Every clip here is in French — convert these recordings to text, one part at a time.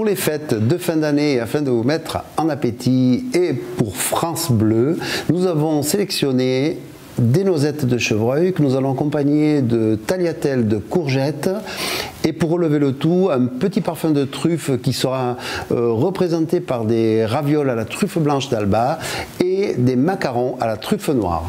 les fêtes de fin d'année, afin de vous mettre en appétit, et pour France Bleu, nous avons sélectionné des noisettes de chevreuil que nous allons accompagner de tagliatelles de courgettes, et pour relever le tout, un petit parfum de truffe qui sera représenté par des ravioles à la truffe blanche d'Alba et des macarons à la truffe noire.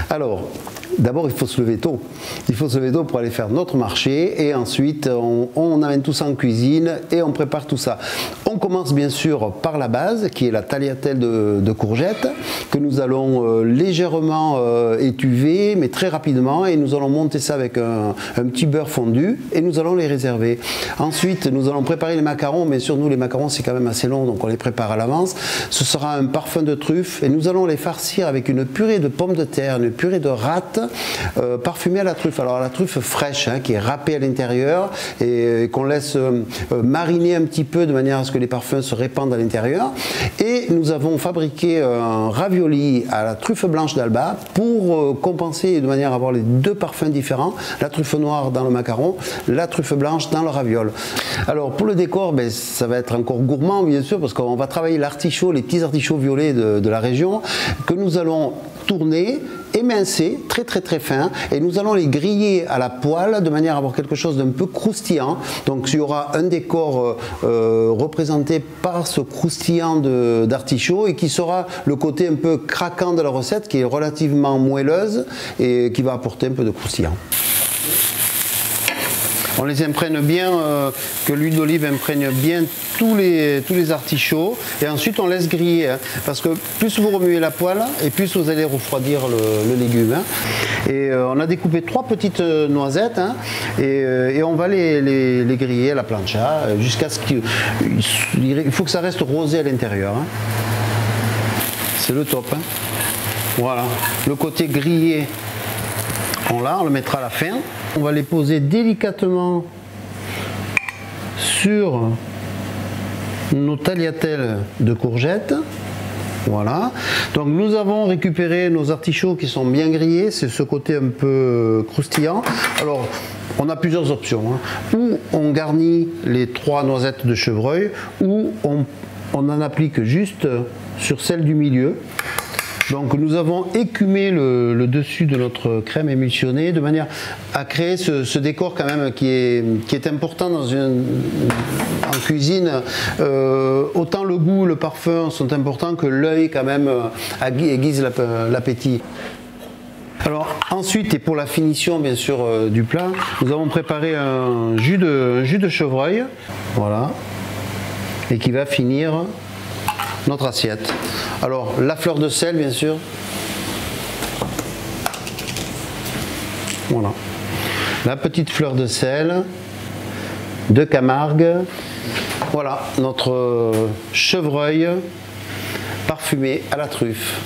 Alors, d'abord, il faut se lever tôt. Il faut se lever tôt pour aller faire notre marché, et ensuite on amène tout ça en cuisine et on prépare tout ça. On commence bien sûr par la base, qui est la tagliatelle de courgettes, que nous allons légèrement étuver, mais très rapidement, et nous allons monter ça avec un petit beurre fondu, et nous allons les réserver. Ensuite, nous allons préparer les macarons. Bien sûr, nous, les macarons, c'est quand même assez long, donc on les prépare à l'avance. Ce sera un parfum de truffe, et nous allons les farcir avec une purée de pommes de terre, une purée de rate, parfumée à la truffe. Alors la truffe fraîche, hein, qui est râpée à l'intérieur et qu'on laisse mariner un petit peu de manière à ce que les parfums se répandent à l'intérieur. Et nous avons fabriqué un ravioli à la truffe blanche d'Alba pour compenser, de manière à avoir les deux parfums différents, la truffe noire dans le macaron, la truffe blanche dans le raviol. Alors pour le décor, ben, ça va être encore gourmand bien sûr, parce qu'on va travailler l'artichaut, les petits artichauts violets de la région, que nous allons tourner, émincer, très fin, et nous allons les griller à la poêle de manière à avoir quelque chose d'un peu croustillant. Donc il y aura un décor représenté par ce croustillant d'artichaut, et qui sera le côté un peu craquant de la recette, qui est relativement moelleuse et qui va apporter un peu de croustillant. On les imprègne bien, que l'huile d'olive imprègne bien tous les artichauts, et ensuite on laisse griller, hein, parce que plus vous remuez la poêle et plus vous allez refroidir le légume. Hein. Et on a découpé 3 petites noisettes, hein, et on va les griller à la plancha jusqu'à ce qu'il faut que ça reste rosé à l'intérieur. Hein. C'est le top. Hein. Voilà, le côté grillé, on le mettra à la fin. On va les poser délicatement sur nos tagliatelles de courgettes. Voilà. Donc nous avons récupéré nos artichauts qui sont bien grillés. C'est ce côté un peu croustillant. Alors, on a plusieurs options. Hein. Ou on garnit les 3 noisettes de chevreuil, ou on en applique juste sur celle du milieu. Donc nous avons écumé le dessus de notre crème émulsionnée de manière à créer ce décor quand même qui est important en cuisine. Autant le goût, le parfum sont importants que l'œil quand même aiguise l'appétit. Alors ensuite, et pour la finition bien sûr du plat, nous avons préparé un jus de chevreuil, voilà, et qui va finir notre assiette. Alors la fleur de sel bien sûr, voilà, la petite fleur de sel de Camargue, voilà notre chevreuil parfumé à la truffe.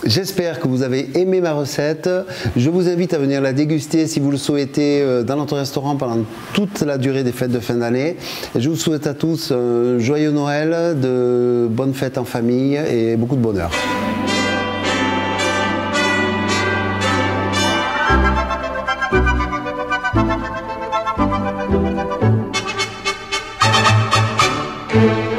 J'espère que vous avez aimé ma recette. Je vous invite à venir la déguster si vous le souhaitez dans notre restaurant pendant toute la durée des fêtes de fin d'année. Je vous souhaite à tous un joyeux Noël, de bonnes fêtes en famille et beaucoup de bonheur. Thank you.